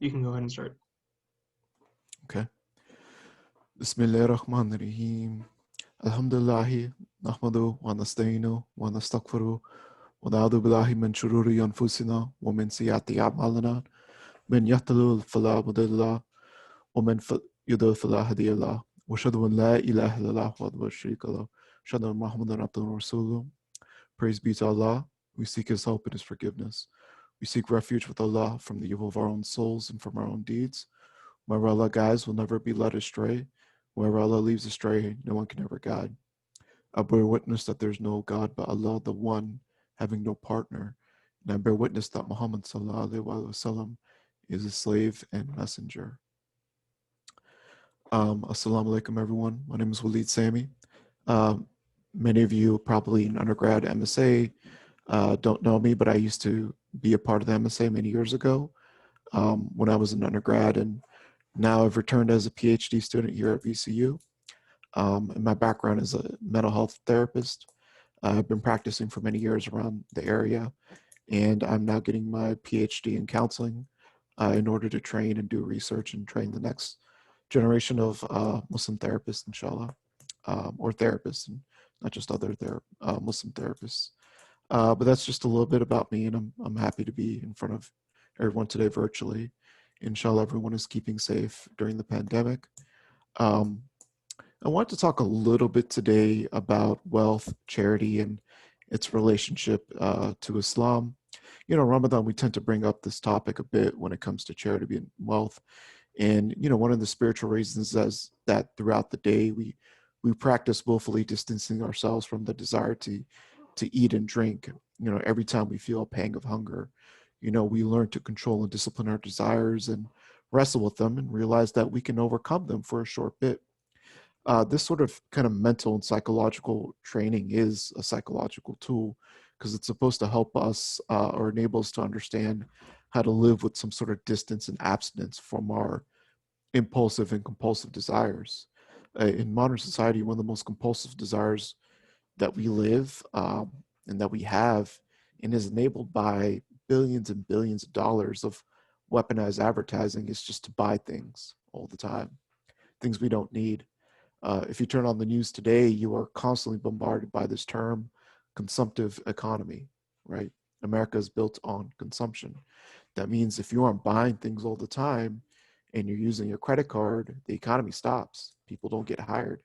You can go ahead and start. Okay. Bismillahirrahmanirrahim. Alhamdulillahi. Nahmadu wa nasta'inu wa nastaghfiru wa na'udhu billahi min shururi anfusina wa min sayyiati a'malina. Man yahdihillahu fala mudilla wa man yudlil fala hadiya lahu. Wa ashhadu an la ilaha illallah wahdahu la sharika lahu. Wa ashhadu anna Muhammadan abduhu wa rasuluh. Praise be to Allah. We seek His help and His forgiveness. We seek refuge with Allah from the evil of our own souls and from our own deeds. Wherever Allah guides will never be led astray. Wherever Allah leaves astray, no one can ever guide. I bear witness that there is no God but Allah, the One, having no partner. And I bear witness that Muhammad sallallahu is a slave and messenger. Assalamu alaikum, everyone. My name is Walid Sami. Many of you probably in undergrad MSA don't know me, but I used to be a part of the MSA many years ago when I was an undergrad, and now I've returned as a PhD student here at VCU. And my background is a mental health therapist. I've been practicing for many years around the area, and I'm now getting my PhD in counseling in order to train and do research and train the next generation of Muslim therapists, inshallah, or therapists, and not just other Muslim therapists. But that's just a little bit about me, and I'm happy to be in front of everyone today virtually. Inshallah, everyone is keeping safe during the pandemic. I want to talk a little bit today about wealth, charity, and its relationship to Islam. You know, Ramadan, we tend to bring up this topic a bit when it comes to charity and wealth. And, you know, one of the spiritual reasons is that throughout the day, we practice willfully distancing ourselves from the desire to eat and drink. You know, every time we feel a pang of hunger, you know, we learn to control and discipline our desires and wrestle with them and realize that we can overcome them for a short bit. This sort of kind of mental and psychological training is a psychological tool because it's supposed to help us or enable us to understand how to live with some sort of distance and abstinence from our impulsive and compulsive desires. In modern society, one of the most compulsive desires that we live and that we have and is enabled by billions and billions of dollars of weaponized advertising is just to buy things all the time, things we don't need. If you turn on the news today, you are constantly bombarded by this term, consumptive economy, right? America is built on consumption. That means if you aren't buying things all the time and you're using your credit card, the economy stops. People don't get hired.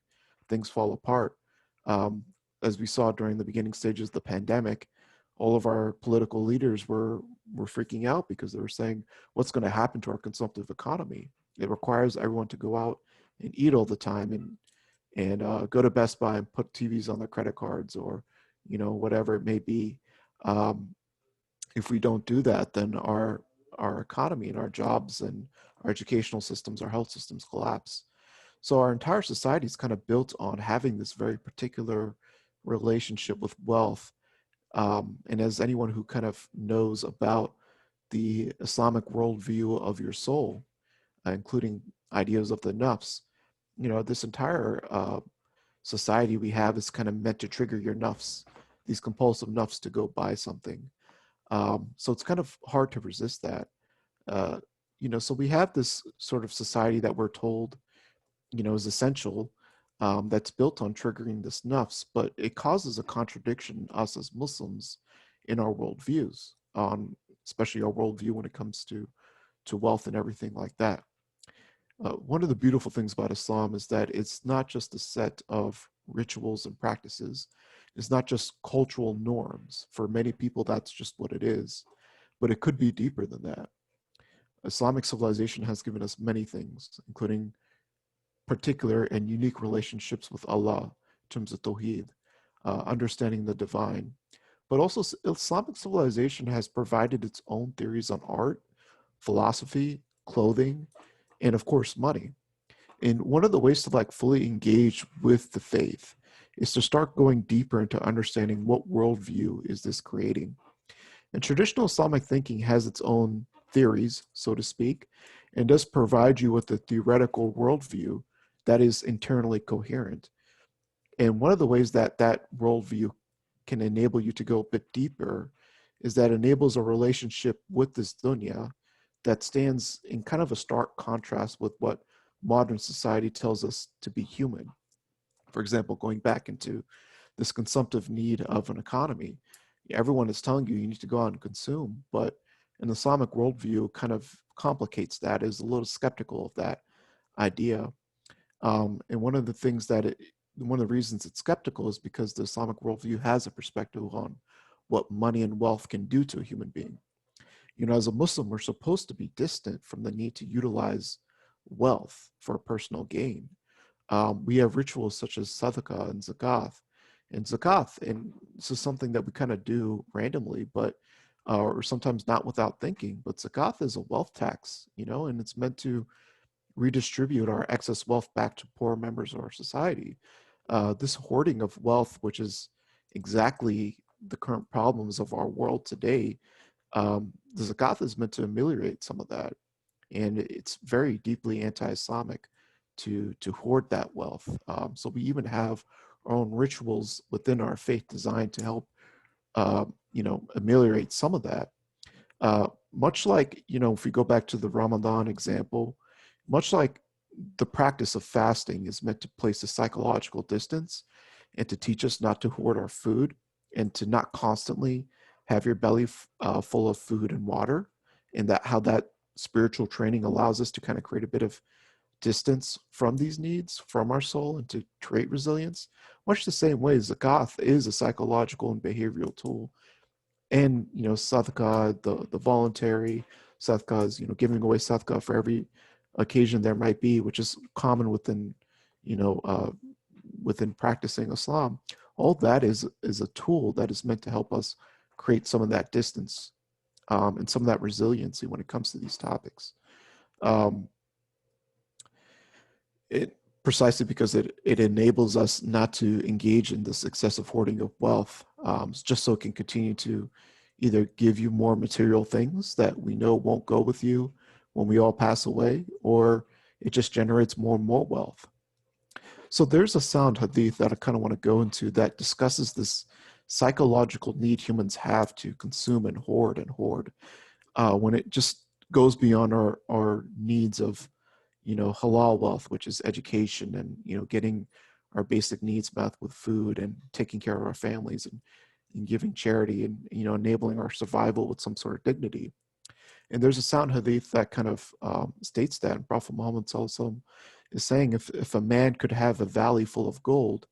Things fall apart. As we saw during the beginning stages of the pandemic, all of our political leaders were freaking out because they were saying, what's going to happen to our consumptive economy? It requires everyone to go out and eat all the time and go to Best Buy and put TVs on their credit cards or, you know, whatever it may be. If we don't do that, then our economy and our jobs and our educational systems, our health systems collapse. So our entire society is kind of built on having this very particular relationship with wealth. And as anyone who kind of knows about the Islamic worldview of your soul, including ideas of the nafs, you know, this entire society we have is kind of meant to trigger your nafs, these compulsive nafs to go buy something. So it's kind of hard to resist that. You know, so we have this sort of society that we're told, you know, is essential, that's built on triggering this nafs, but it causes a contradiction, us as Muslims, in our worldviews, especially our worldview when it comes to wealth and everything like that. One of the beautiful things about Islam is that it's not just a set of rituals and practices. It's not just cultural norms. For many people, that's just what it is. But it could be deeper than that. Islamic civilization has given us many things, including particular and unique relationships with Allah in terms of Tawheed, understanding the divine. But also, Islamic civilization has provided its own theories on art, philosophy, clothing, and of course, money. And one of the ways to like fully engage with the faith is to start going deeper into understanding what worldview is this creating. And traditional Islamic thinking has its own theories, so to speak, and does provide you with a theoretical worldview that is internally coherent. And one of the ways that that worldview can enable you to go a bit deeper is that enables a relationship with this dunya that stands in kind of a stark contrast with what modern society tells us to be human. For example, going back into this consumptive need of an economy, everyone is telling you need to go out and consume, but an Islamic worldview kind of complicates that, is a little skeptical of that idea. And one of the reasons it's skeptical is because the Islamic worldview has a perspective on what money and wealth can do to a human being. As a Muslim, we're supposed to be distant from the need to utilize wealth for personal gain. We have rituals such as sadaqah and zakat. And zakat, and this is something that we kind of do randomly, but or sometimes not without thinking. But zakat is a wealth tax, and it's meant to redistribute our excess wealth back to poor members of our society. This hoarding of wealth, which is exactly the current problems of our world today, the zakat is meant to ameliorate some of that, and it's very deeply anti-Islamic to hoard that wealth. So we even have our own rituals within our faith designed to help, ameliorate some of that. Much like, if we go back to the Ramadan example, much like the practice of fasting is meant to place a psychological distance and to teach us not to hoard our food and to not constantly have your belly full of food and water, and that how that spiritual training allows us to kind of create a bit of distance from these needs, from our soul, and to create resilience. Much the same way, zakat is a psychological and behavioral tool. And sadaqah, the voluntary sadaqah is giving away sadaqah for every occasion there might be, which is common within you know uh, within practicing Islam. All that is a tool that is meant to help us create some of that distance, and some of that resiliency when it comes to these topics. Um, it Precisely because it enables us not to engage in this excessive hoarding of wealth, just so it can continue to either give you more material things that we know won't go with you when we all pass away, or it just generates more and more wealth. So there's a sound hadith that I kind of want to go into that discusses this psychological need humans have to consume and hoard, when it just goes beyond our needs of halal wealth, which is education and getting our basic needs met with food and taking care of our families, and giving charity, and enabling our survival with some sort of dignity. And there's a sound hadith that kind of states that Prophet Muhammad is saying, if a man could have a valley full of gold,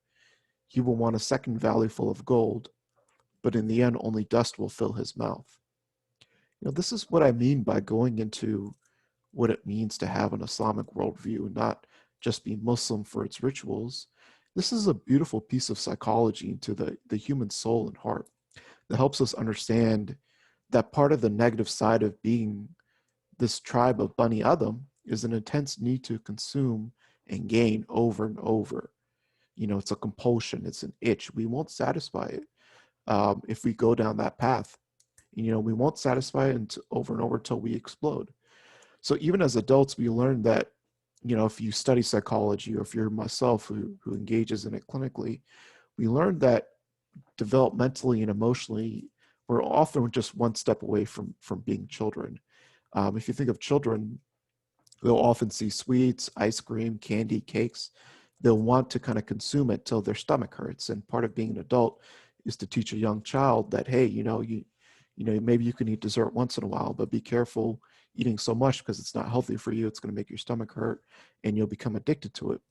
he will want a second valley full of gold, but in the end only dust will fill his mouth. This is what I mean by going into what it means to have an Islamic worldview, not just be Muslim for its rituals. This is a beautiful piece of psychology into the human soul and heart that helps us understand that part of the negative side of being this tribe of Bani Adam is an intense need to consume and gain over and over. It's a compulsion, it's an itch. We won't satisfy it if we go down that path. We won't satisfy it over and over until we explode. So even as adults, we learn that, if you study psychology, or if you're myself who engages in it clinically, we learn that developmentally and emotionally, we're often just one step away from being children. If you think of children, they'll often see sweets, ice cream, candy, cakes. They'll want to kind of consume it till their stomach hurts. And part of being an adult is to teach a young child that, hey, maybe you can eat dessert once in a while, but be careful eating so much because it's not healthy for you. It's going to make your stomach hurt and you'll become addicted to it.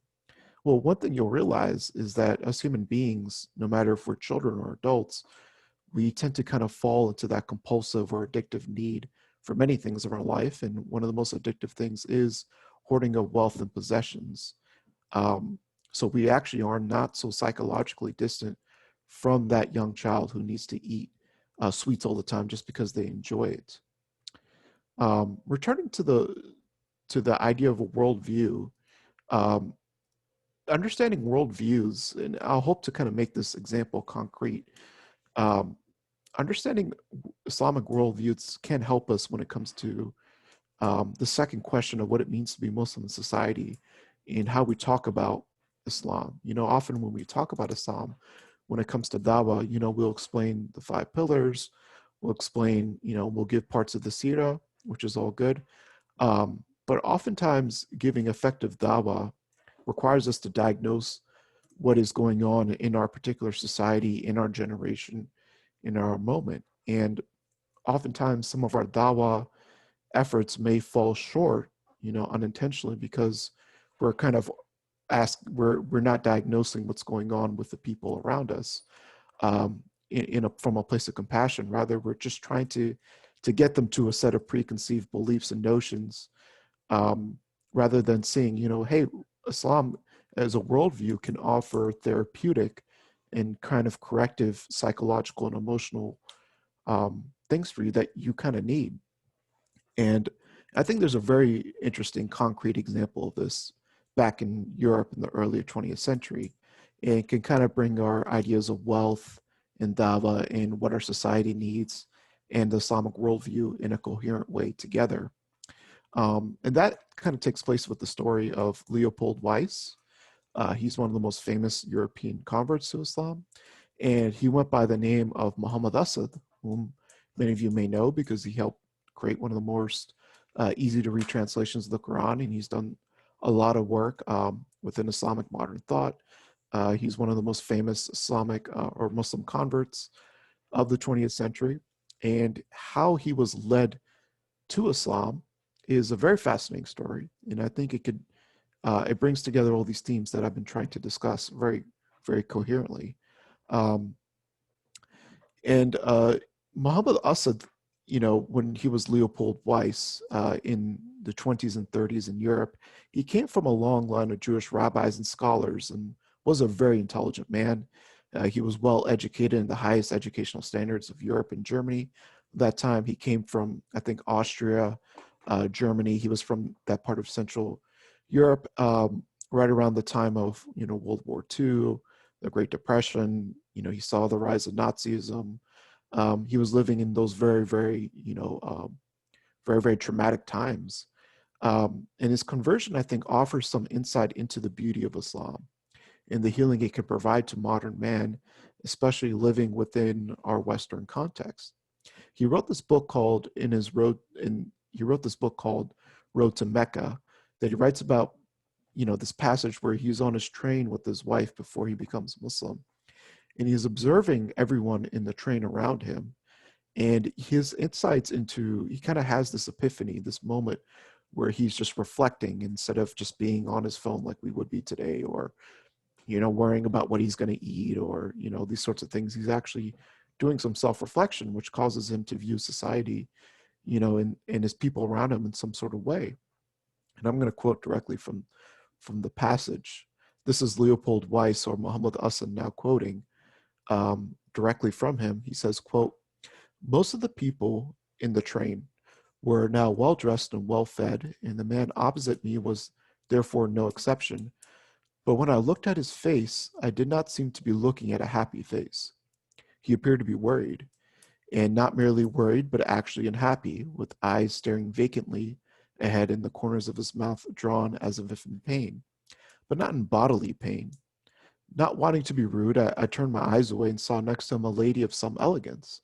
Well, one thing you'll realize is that as human beings, no matter if we're children or adults, we tend to kind of fall into that compulsive or addictive need for many things in our life. And one of the most addictive things is hoarding of wealth and possessions. Um, so we actually are not so psychologically distant from that young child who needs to eat sweets all the time just because they enjoy it. Returning to the idea of a worldview, um, understanding worldviews, and I'll hope to kind of make this example concrete. Um, Understanding Islamic worldviews can help us when it comes to the second question of what it means to be Muslim in society and how we talk about Islam. Often when we talk about Islam, when it comes to dawah, we'll explain the 5 pillars, we'll explain, we'll give parts of the seerah, which is all good. But oftentimes, giving effective dawah requires us to diagnose what is going on in our particular society, in our generation, in our moment. And oftentimes, some of our dawah efforts may fall short, unintentionally, because we're kind of we're not diagnosing what's going on with the people around us, from a place of compassion. Rather, we're just trying to get them to a set of preconceived beliefs and notions, um, rather than seeing, hey, Islam as a worldview can offer therapeutic and kind of corrective psychological and emotional things for you that you kind of need. And I think there's a very interesting concrete example of this back in Europe in the early 20th century. And it can kind of bring our ideas of wealth and dava and what our society needs and the Islamic worldview in a coherent way together. And that kind of takes place with the story of Leopold Weiss. He's one of the most famous European converts to Islam. And he went by the name of Muhammad Asad, whom many of you may know because he helped create one of the most easy to read translations of the Quran. And he's done a lot of work within Islamic modern thought. He's one of the most famous Islamic or Muslim converts of the 20th century. And how he was led to Islam is a very fascinating story. And I think it brings together all these themes that I've been trying to discuss very, very coherently. Um, and Muhammad Asad, when he was Leopold Weiss in the 20s and 30s in Europe, he came from a long line of Jewish rabbis and scholars and was a very intelligent man. He was well educated in the highest educational standards of Europe and Germany. At that time, he came from, I think, Austria, Germany. He was from that part of Central Europe, right around the time of, World War II, the Great Depression. He saw the rise of Nazism. He was living in those very, very, very, very traumatic times. And his conversion, I think, offers some insight into the beauty of Islam and the healing it can provide to modern man, especially living within our Western context. He wrote this book called he wrote this book called Road to Mecca, that he writes about, this passage where he's on his train with his wife before he becomes Muslim. And he's observing everyone in the train around him. And his insights he kind of has this epiphany, this moment where he's just reflecting instead of just being on his phone like we would be today, or, worrying about what he's going to eat, or, these sorts of things. He's actually doing some self-reflection, which causes him to view society, and his people around him in some sort of way. And I'm going to quote directly from the passage. This is Leopold Weiss, or Muhammad Asad, now quoting directly from him. He says, quote, "Most of the people in the train were now well-dressed and well-fed, and the man opposite me was therefore no exception. But when I looked at his face, I did not seem to be looking at a happy face. He appeared to be worried, and not merely worried, but actually unhappy, with eyes staring vacantly ahead and the corners of his mouth drawn as if in pain, but not in bodily pain. Not wanting to be rude, I turned my eyes away and saw next to him a lady of some elegance.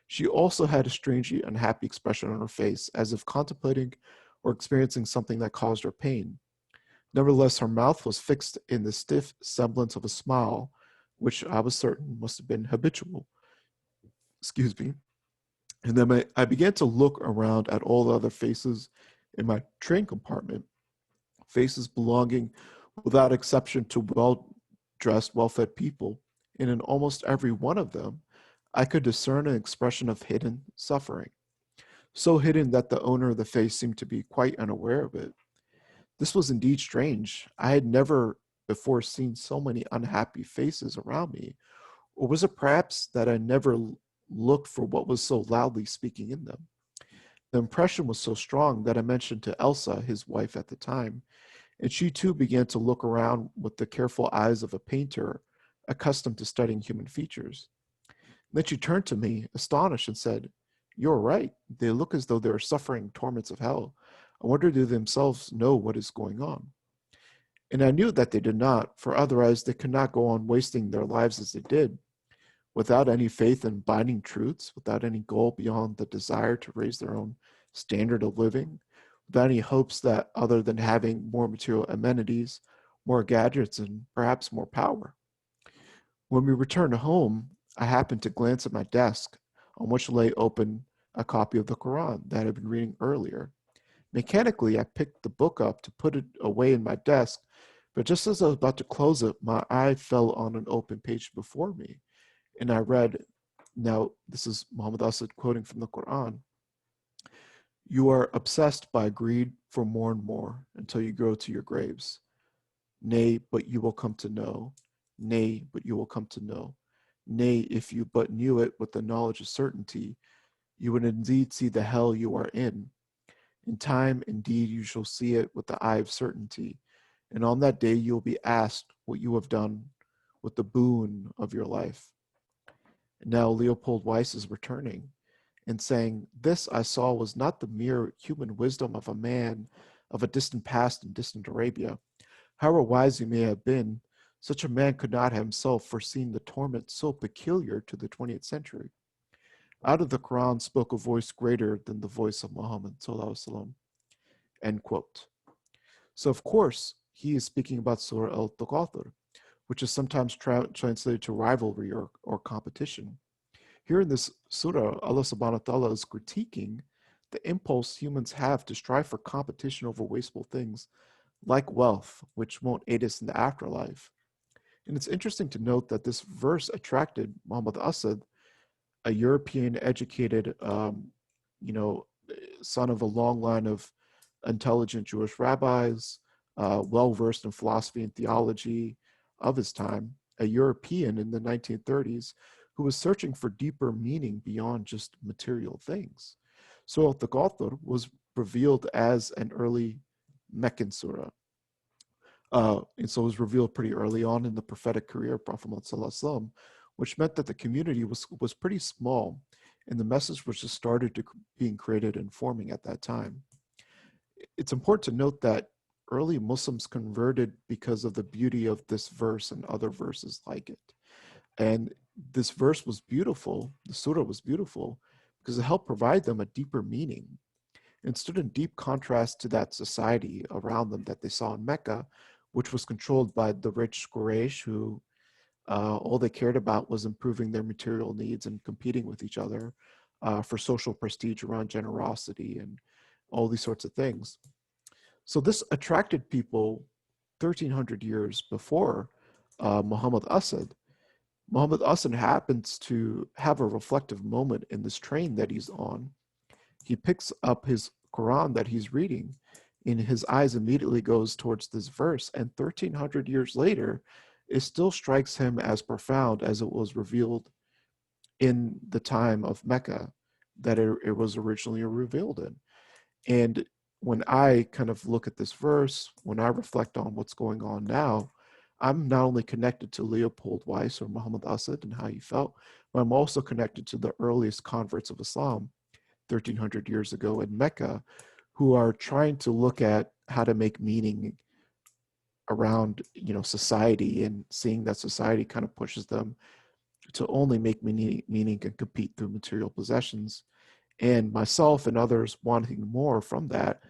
She also had a strangely unhappy expression on her face, as if contemplating or experiencing something that caused her pain. Nevertheless, her mouth was fixed in the stiff semblance of a smile, which I was certain must have been habitual. Excuse me. And then I began to look around at all the other faces in my train compartment, faces belonging without exception to well-dressed, well-fed people, and in almost every one of them, I could discern an expression of hidden suffering, so hidden that the owner of the face seemed to be quite unaware of it. This was indeed strange. I had never before seen so many unhappy faces around me. Or was it perhaps that I never looked for what was so loudly speaking in them? The impression was so strong that I mentioned to Elsa, his wife at the time, and she too began to look around with the careful eyes of a painter accustomed to studying human features. Then she turned to me, astonished, and said, "You're right. They look as though they are suffering torments of hell. I wonder do they themselves know what is going on?" And I knew that they did not, for otherwise they could not go on wasting their lives as they did, without any faith in binding truths, without any goal beyond the desire to raise their own standard of living, without any hopes that other than having more material amenities, more gadgets, and perhaps more power. When we returned home, I happened to glance at my desk, on which lay open a copy of the Quran that I had been reading earlier. Mechanically, I picked the book up to put it away in my desk, but just as I was about to close it, my eye fell on an open page before me, and I read, now this is Muhammad Asad quoting from the Quran, "You are obsessed by greed for more and more until you go to your graves. Nay, but you will come to know. Nay, but you will come to know. Nay, if you but knew it with the knowledge of certainty, you would indeed see the hell you are in. In time, indeed, you shall see it with the eye of certainty. And on that day, you will be asked what you have done with the boon of your life." And now Leopold Weiss is returning and saying, "This I saw was not the mere human wisdom of a man of a distant past in distant Arabia. However wise he may have been, such a man could not have himself foreseen the torment so peculiar to the 20th century. Out of the Quran spoke a voice greater than the voice of Muhammad sallallahu alaihi wasallam." End quote. So of course, he is speaking about Surah Al-Taqathur, which is sometimes translated to rivalry or competition. Here in this surah, Allah subhanahu wa ta'ala is critiquing the impulse humans have to strive for competition over wasteful things like wealth, which won't aid us in the afterlife. And it's interesting to note that this verse attracted Muhammad Asad, a European educated, son of a long line of intelligent Jewish rabbis, well-versed in philosophy and theology of his time, a European in the 1930s who was searching for deeper meaning beyond just material things. Surah Al-Taqathur was revealed as an early Meccan surah. And so it was revealed pretty early on in the prophetic career of Prophet Muhammad, which meant that the community was pretty small, and the message was just started to being created and forming at that time. It's important to note that early Muslims converted because of the beauty of this verse and other verses like it. And this verse was beautiful, the surah was beautiful, because it helped provide them a deeper meaning. And stood in deep contrast to that society around them that they saw in Mecca, which was controlled by the rich Quraysh who all they cared about was improving their material needs and competing with each other for social prestige around generosity and all these sorts of things. So this attracted people 1300 years before Muhammad Asad. Muhammad Asad happens to have a reflective moment in this train that he's on. He picks up his Quran that he's reading, and his eyes immediately goes towards this verse, and 1300 years later, it still strikes him as profound as it was revealed in the time of Mecca that it was originally revealed in. And when I kind of look at this verse, when I reflect on what's going on now, I'm not only connected to Leopold Weiss or Muhammad Asad and how he felt, but I'm also connected to the earliest converts of Islam 1300 years ago in Mecca, who are trying to look at how to make meaning around society, and seeing that society kind of pushes them to only make meaning and compete through material possessions. And myself and others wanting more from that,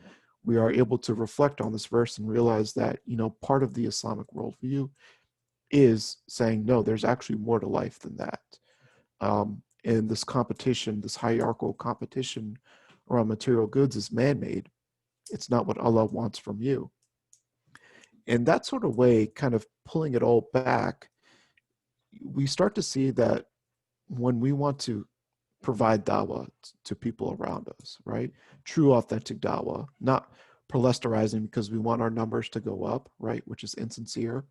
we are able to reflect on this verse and realize that part of the Islamic worldview is saying, no, there's actually more to life than that. And this competition, this hierarchical competition around material goods is man-made. It's not what Allah wants from you. In that sort of way, kind of pulling it all back, we start to see that when we want to provide dawah to people around us, right? True, authentic dawah, not prolesterizing because we want our numbers to go up, right? Which is insincere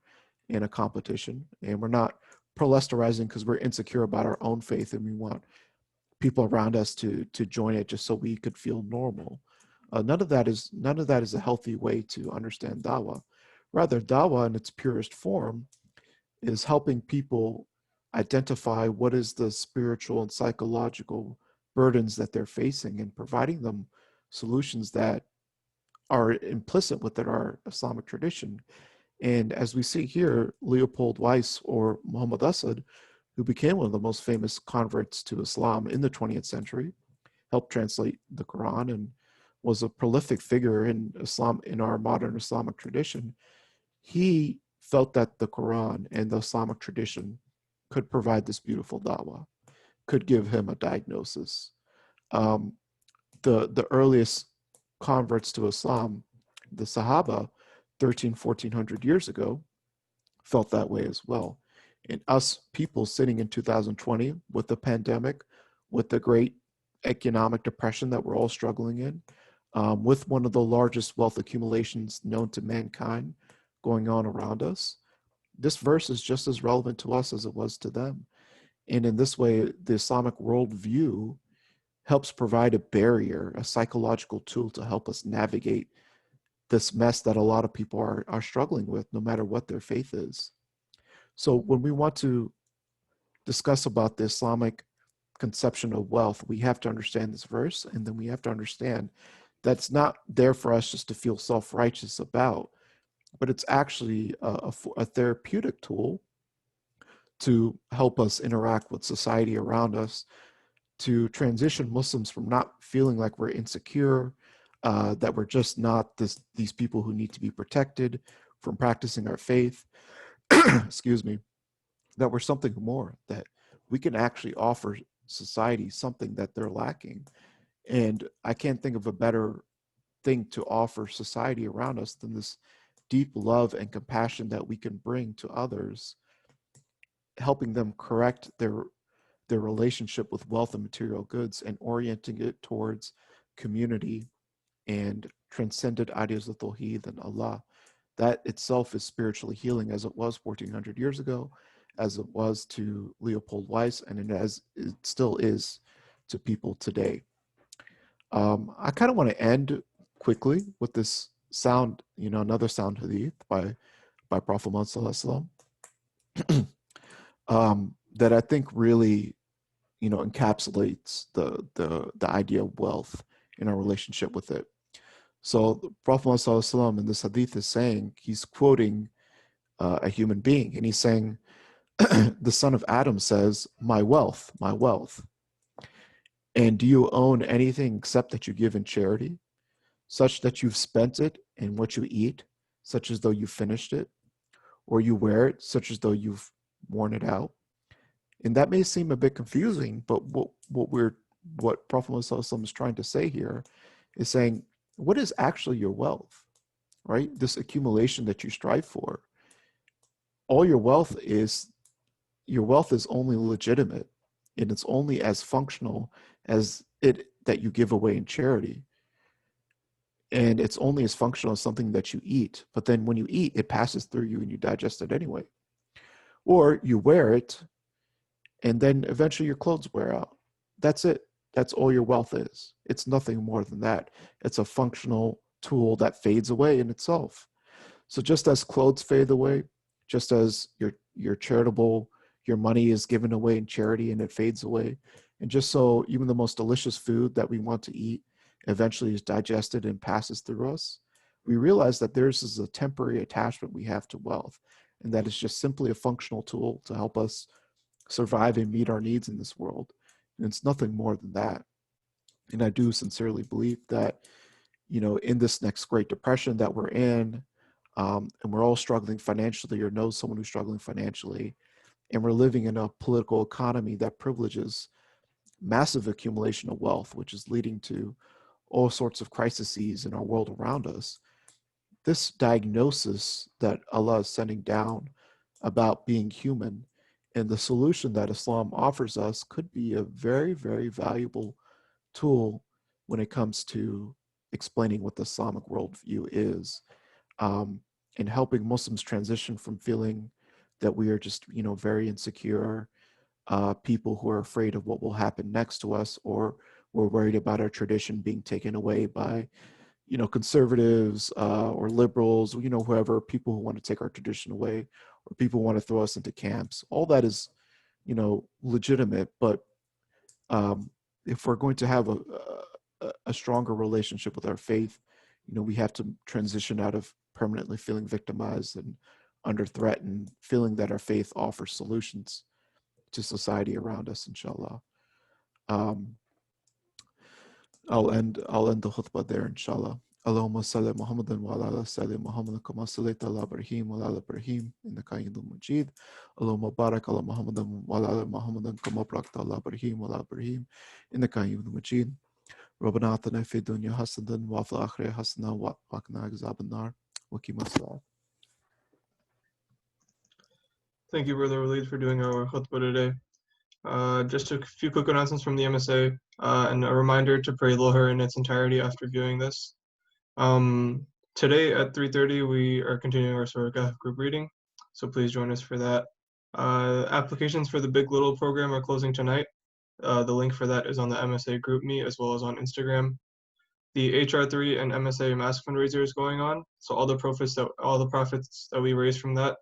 in a competition. And we're not prolesterizing because we're insecure about our own faith and we want people around us to join it just so we could feel normal. None of that is a healthy way to understand dawah. Rather, dawah in its purest form is helping people identify what is the spiritual and psychological burdens that they're facing and providing them solutions that are implicit within our Islamic tradition. And as we see here, Leopold Weiss or Muhammad Asad, who became one of the most famous converts to Islam in the 20th century, helped translate the Quran and was a prolific figure in Islam, in our modern Islamic tradition. He felt that the Quran and the Islamic tradition could provide this beautiful dawah, could give him a diagnosis. Um, the earliest converts to Islam, the Sahaba, 13, 1400 years ago, felt that way as well. And us people sitting in 2020 with the pandemic, with the great economic depression that we're all struggling in, with one of the largest wealth accumulations known to mankind going on around us, this verse is just as relevant to us as it was to them. And in this way, the Islamic worldview helps provide a barrier, a psychological tool to help us navigate this mess that a lot of people are struggling with, no matter what their faith is. So when we want to discuss about the Islamic conception of wealth, we have to understand this verse, and then we have to understand that's not there for us just to feel self-righteous about, but it's actually a therapeutic tool to help us interact with society around us, to transition Muslims from not feeling like we're insecure, that we're just not these people who need to be protected from practicing our faith, excuse me, that we're something more, that we can actually offer society something that they're lacking. And I can't think of a better thing to offer society around us than this deep love and compassion that we can bring to others, helping them correct their relationship with wealth and material goods and orienting it towards community and transcended ideas of Tawheed and Allah. That itself is spiritually healing, as it was 1400 years ago, as it was to Leopold Weiss, and as it still is to people today. I kind of want to end quickly with this sound, another sound hadith by Prophet Muhammad that I think really, encapsulates the idea of wealth in our relationship with it. So the Prophet Muhammad in this hadith is saying, he's quoting a human being, and he's saying, the son of Adam says, my wealth, my wealth. And do you own anything except that you give in charity, such that you've spent it in what you eat, such as though you finished it, or you wear it, such as though you've worn it out? And that may seem a bit confusing, but what Prophet Muhammad is trying to say here is saying, what is actually your wealth, right? This accumulation that you strive for. All your wealth is only legitimate, and it's only as functional as it that you give away in charity. And it's only as functional as something that you eat. But then when you eat, it passes through you and you digest it anyway. Or you wear it, and then eventually your clothes wear out. That's it. That's all your wealth is. It's nothing more than that. It's a functional tool that fades away in itself. So just as clothes fade away, just as your charitable, your money is given away in charity and it fades away, and just so even the most delicious food that we want to eat eventually is digested and passes through us, we realize that theirs is a temporary attachment we have to wealth, and that it's just simply a functional tool to help us survive and meet our needs in this world. And it's nothing more than that. And I do sincerely believe that, in this next Great Depression that we're in, and we're all struggling financially or know someone who's struggling financially, and we're living in a political economy that privileges massive accumulation of wealth, which is leading to all sorts of crises in our world around us. This diagnosis that Allah is sending down about being human and the solution that Islam offers us could be a very, very valuable tool when it comes to explaining what the Islamic worldview is, and helping Muslims transition from feeling that we are just, very insecure people who are afraid of what will happen next to us, or we're worried about our tradition being taken away by, conservatives or liberals, whoever, people who want to take our tradition away, or people who want to throw us into camps. All that is, legitimate, but if we're going to have a stronger relationship with our faith, we have to transition out of permanently feeling victimized and under threat, and feeling that our faith offers solutions to society around us, inshallah. Um, I'll end the khutbah there, inshallah. Allahumma salli Muhammadan wa ala salli Muhammadan kama sallaita ala Ibrahim wa ala Ibrahim innaka Hamidum Majid. Allahumma barak ala Muhammadan wa ala Muhammadan kama barakta ala Ibrahim wa ala Ibrahim innaka Hamidum Majid. ربنا آتنا في الدنيا حسنة وفي الآخرة حسنة وقنا عذاب النار وقنا الصلاة. Thank you, Brother Walid, for doing our khutbah today. Just a few quick announcements from the MSA and a reminder to pray Lohar in its entirety after viewing this. Today at 3:30, we are continuing our Surah Kahf group reading, so please join us for that. Applications for the Big Little program are closing tonight. The link for that is on the MSA GroupMe as well as on Instagram. The HR3 and MSA Mask fundraiser is going on, so all the profits that we raise from that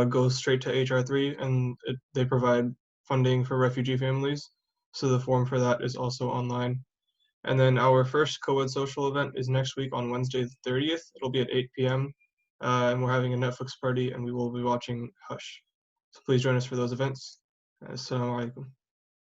go straight to HR3, and they provide funding for refugee families. So the form for that is also online. And then our first co-ed social event is next week on Wednesday the 30th. It'll be at 8 p.m. And we're having a Netflix party, and we will be watching Hush. So please join us for those events. Assalamu alaikum.